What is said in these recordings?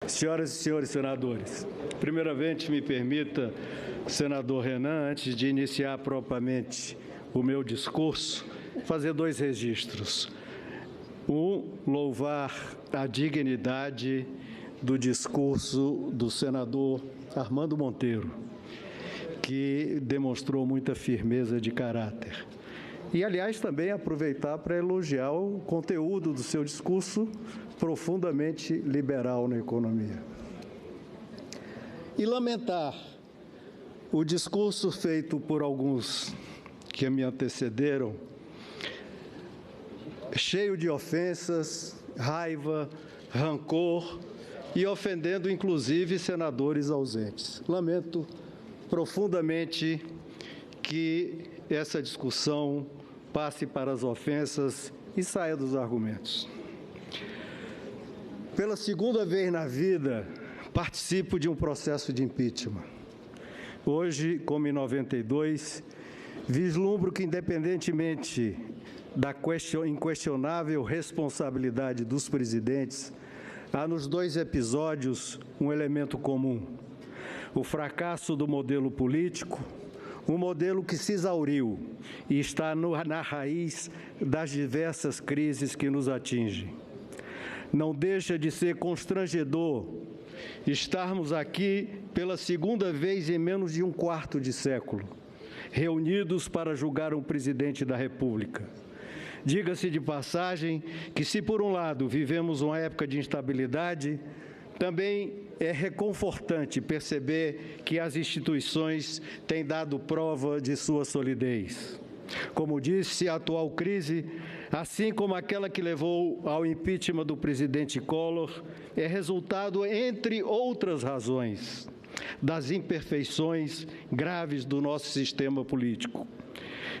Senhoras e senhores senadores, primeiramente me permita, senador Renan, antes de iniciar propriamente o meu discurso, fazer dois registros. Louvar a dignidade do discurso do senador Armando Monteiro, que demonstrou muita firmeza de caráter. E, aliás, também aproveitar para elogiar o conteúdo do seu discurso, profundamente liberal na economia. E lamentar o discurso feito por alguns que me antecederam, cheio de ofensas, raiva, rancor e ofendendo, inclusive, senadores ausentes. Lamento profundamente que essa discussão passe para as ofensas e saia dos argumentos. Pela segunda vez na vida, participo de um processo de impeachment. Hoje, como em 92, vislumbro que, independentemente da inquestionável responsabilidade dos presidentes, há nos dois episódios um elemento comum: o fracasso do modelo político, um modelo que se exauriu e está na raiz das diversas crises que nos atingem. Não deixa de ser constrangedor estarmos aqui pela segunda vez em menos de um quarto de século, reunidos para julgar um presidente da República. Diga-se de passagem que, se por um lado vivemos uma época de instabilidade, também é reconfortante perceber que as instituições têm dado prova de sua solidez. Como disse, a atual crise, assim como aquela que levou ao impeachment do presidente Collor, é resultado, entre outras razões, das imperfeições graves do nosso sistema político.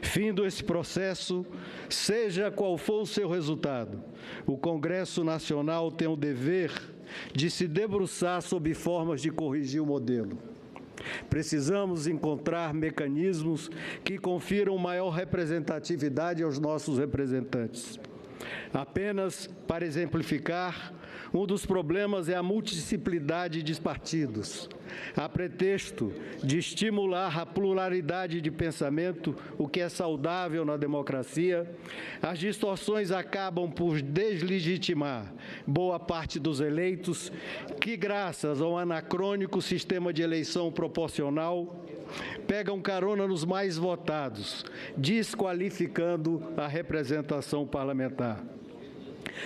Findo esse processo, seja qual for o seu resultado, o Congresso Nacional tem o dever de se debruçar sobre formas de corrigir o modelo. Precisamos encontrar mecanismos que confiram maior representatividade aos nossos representantes. Apenas para exemplificar, um dos problemas é a multiplicidade de partidos. A pretexto de estimular a pluralidade de pensamento, o que é saudável na democracia, as distorções acabam por deslegitimar boa parte dos eleitos que, graças ao anacrônico sistema de eleição proporcional, pegam carona nos mais votados, desqualificando a representação parlamentar.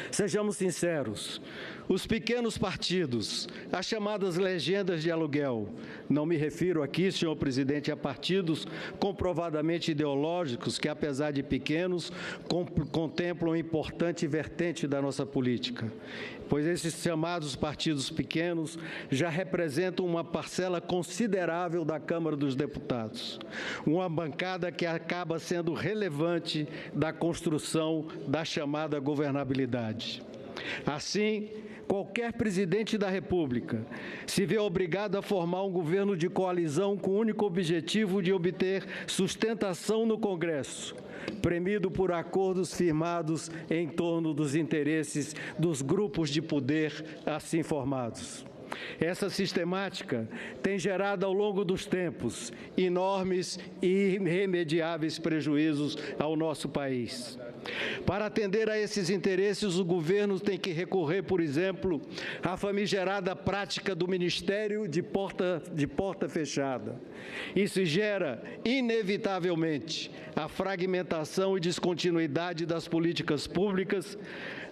Sejamos sinceros, os pequenos partidos, as chamadas legendas de aluguel, não me refiro aqui, senhor presidente, a partidos comprovadamente ideológicos que, apesar de pequenos, contemplam importante vertente da nossa política, pois esses chamados partidos pequenos já representam uma parcela considerável da Câmara dos Deputados, uma bancada que acaba sendo relevante da construção da chamada governabilidade. Assim, qualquer presidente da República se vê obrigado a formar um governo de coalizão com o único objetivo de obter sustentação no Congresso, premido por acordos firmados em torno dos interesses dos grupos de poder assim formados. Essa sistemática tem gerado, ao longo dos tempos, enormes e irremediáveis prejuízos ao nosso país. Para atender a esses interesses, o governo tem que recorrer, por exemplo, à famigerada prática do Ministério de porta fechada. Isso gera, inevitavelmente, a fragmentação e descontinuidade das políticas públicas,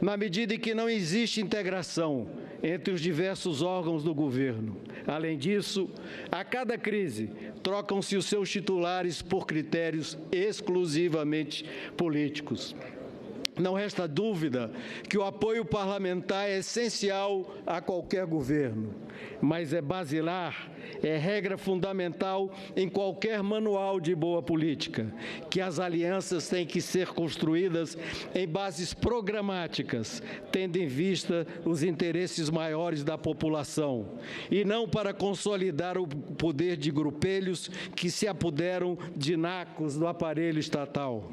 na medida em que não existe integração entre os diversos órgãos do governo. Além disso, a cada crise, trocam-se os seus titulares por critérios exclusivamente políticos. Não resta dúvida que o apoio parlamentar é essencial a qualquer governo, mas é basilar, é regra fundamental em qualquer manual de boa política, que as alianças têm que ser construídas em bases programáticas, tendo em vista os interesses maiores da população, e não para consolidar o poder de grupelhos que se apoderam de nacos do aparelho estatal.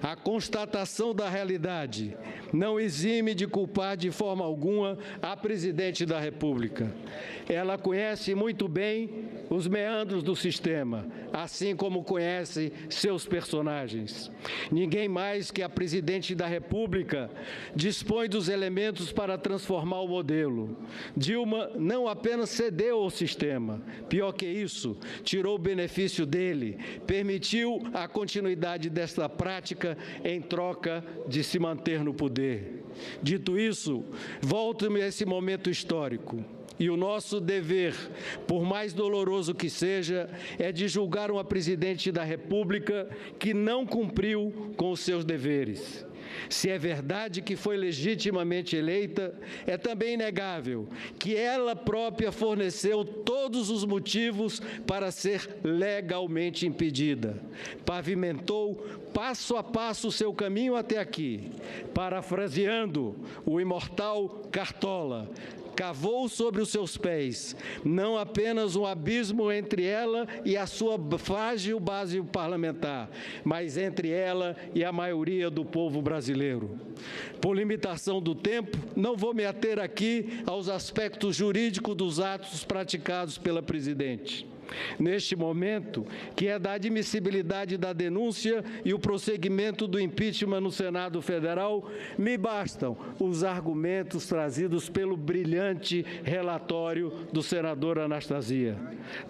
A constatação da realidade não exime de culpar de forma alguma a presidente da República. Ela conhece muito bem os meandros do sistema, assim como conhece seus personagens. Ninguém mais que a presidente da República dispõe dos elementos para transformar o modelo. Dilma não apenas cedeu ao sistema, pior que isso, tirou o benefício dele, permitiu a continuidade desta prática em troca de se manter no poder. Dito isso, volto-me a esse momento histórico. E o nosso dever, por mais doloroso que seja, é de julgar uma presidente da República que não cumpriu com os seus deveres. Se é verdade que foi legitimamente eleita, é também inegável que ela própria forneceu todos os motivos para ser legalmente impedida. Pavimentou passo a passo o seu caminho até aqui. Parafraseando o imortal Cartola, cavou sobre os seus pés não apenas um abismo entre ela e a sua frágil base parlamentar, mas entre ela e a maioria do povo brasileiro. Por limitação do tempo, não vou me ater aqui aos aspectos jurídicos dos atos praticados pela presidente. Neste momento, que é da admissibilidade da denúncia e o prosseguimento do impeachment no Senado Federal, me bastam os argumentos trazidos pelo brilhante relatório do senador Anastasia.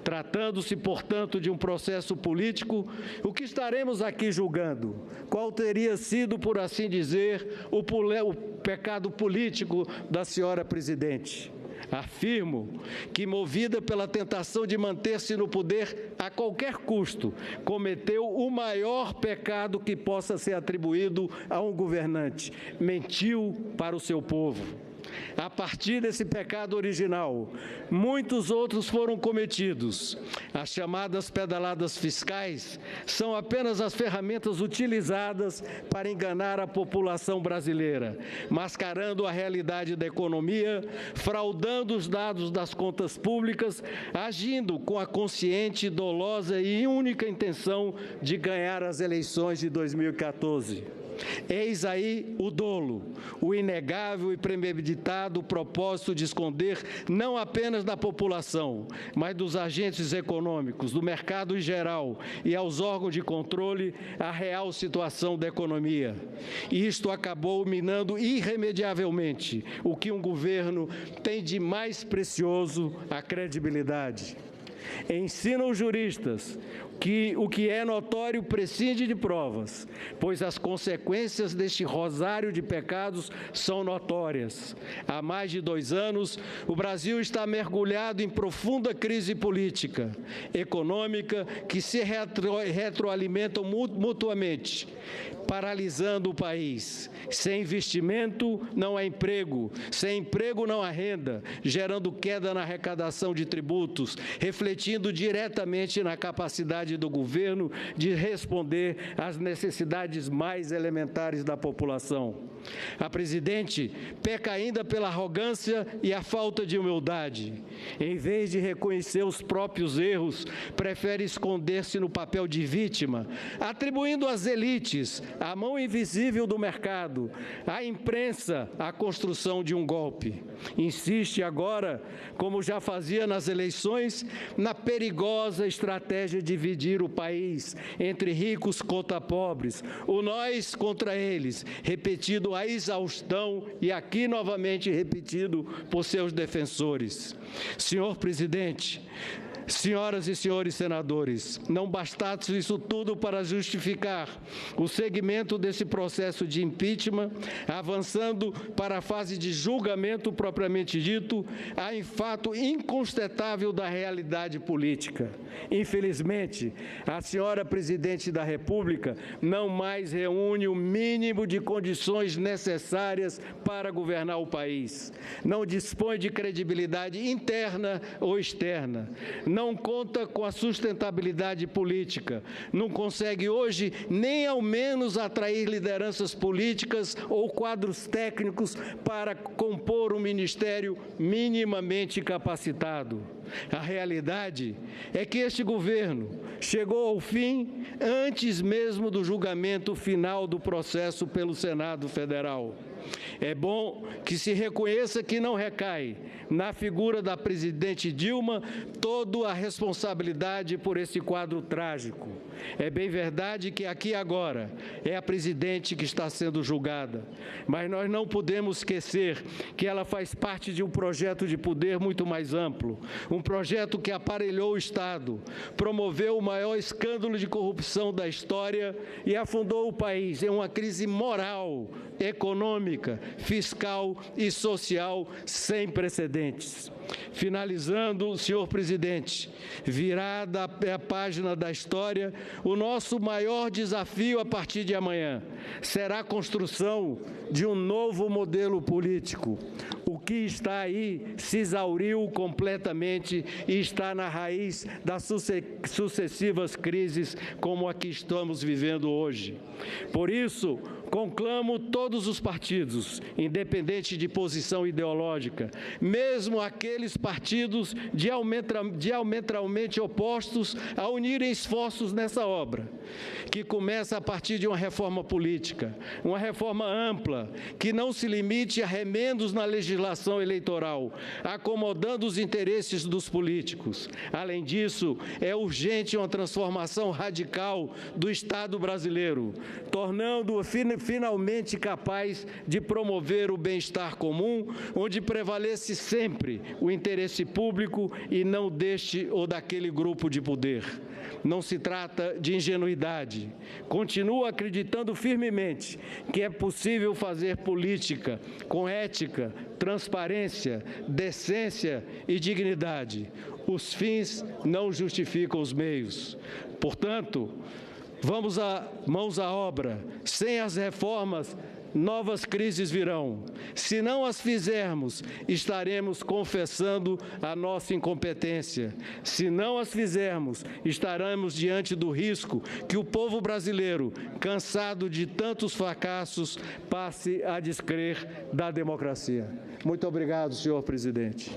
Tratando-se, portanto, de um processo político, o que estaremos aqui julgando? Qual teria sido, por assim dizer, o pecado político da senhora presidente? Afirmo que, movida pela tentação de manter-se no poder a qualquer custo, cometeu o maior pecado que possa ser atribuído a um governante: mentiu para o seu povo. A partir desse pecado original, muitos outros foram cometidos. As chamadas pedaladas fiscais são apenas as ferramentas utilizadas para enganar a população brasileira, mascarando a realidade da economia, fraudando os dados das contas públicas, agindo com a consciente, dolosa e única intenção de ganhar as eleições de 2014. Eis aí o dolo, o inegável e premeditado propósito de esconder não apenas da população, mas dos agentes econômicos, do mercado em geral e aos órgãos de controle, a real situação da economia. Isto acabou minando irremediavelmente o que um governo tem de mais precioso: a credibilidade. Ensinam os juristas que o que é notório prescinde de provas, pois as consequências deste rosário de pecados são notórias. Há mais de 2 anos, o Brasil está mergulhado em profunda crise política, econômica, que se retroalimentam mutuamente, paralisando o país. Sem investimento, não há emprego. Sem emprego, não há renda, gerando queda na arrecadação de tributos, refletindo diretamente na capacidade do governo de responder às necessidades mais elementares da população. A presidente peca ainda pela arrogância e a falta de humildade. Em vez de reconhecer os próprios erros, prefere esconder-se no papel de vítima, atribuindo às elites, à mão invisível do mercado, à imprensa, a construção de um golpe. Insiste agora, como já fazia nas eleições, na perigosa estratégia de dividir o país entre ricos contra pobres, o nós contra eles, repetido à exaustão e aqui novamente repetido por seus defensores. Senhor presidente, senhoras e senhores senadores, não bastasse isso tudo para justificar o segmento desse processo de impeachment, avançando para a fase de julgamento propriamente dito, há fato incontestável da realidade política. Infelizmente, a senhora presidente da República não mais reúne o mínimo de condições necessárias para governar o país. Não dispõe de credibilidade interna ou externa. não conta com a sustentabilidade política, não consegue hoje nem ao menos atrair lideranças políticas ou quadros técnicos para compor um ministério minimamente capacitado. A realidade é que este governo chegou ao fim antes mesmo do julgamento final do processo pelo Senado Federal. É bom que se reconheça que não recai na figura da presidente Dilma toda a responsabilidade por esse quadro trágico. É bem verdade que aqui e agora é a presidente que está sendo julgada, mas nós não podemos esquecer que ela faz parte de um projeto de poder muito mais amplo, um projeto que aparelhou o Estado, promoveu o maior escândalo de corrupção da história e afundou o país em uma crise moral, econômica, fiscal e social sem precedentes. Finalizando, senhor presidente, virada a página da história, o nosso maior desafio a partir de amanhã será a construção de um novo modelo político. O que está aí se exauriu completamente e está na raiz das sucessivas crises como a que estamos vivendo hoje. Por isso, conclamo todos os partidos, independente de posição ideológica, mesmo aqueles partidos diametralmente opostos, a unirem esforços nessa obra, que começa a partir de uma reforma política, uma reforma ampla, que não se limite a remendos na legislação eleitoral, acomodando os interesses dos políticos. Além disso, é urgente uma transformação radical do Estado brasileiro, tornando-o finalmente capaz de promover o bem-estar comum, onde prevalece sempre o interesse público e não deste ou daquele grupo de poder. Não se trata de ingenuidade. Continuo acreditando firmemente que é possível fazer política com ética, transparência, decência e dignidade. Os fins não justificam os meios. Portanto, vamos mãos à obra. Sem as reformas, novas crises virão. Se não as fizermos, estaremos confessando a nossa incompetência. Se não as fizermos, estaremos diante do risco que o povo brasileiro, cansado de tantos fracassos, passe a descrer da democracia. Muito obrigado, senhor presidente.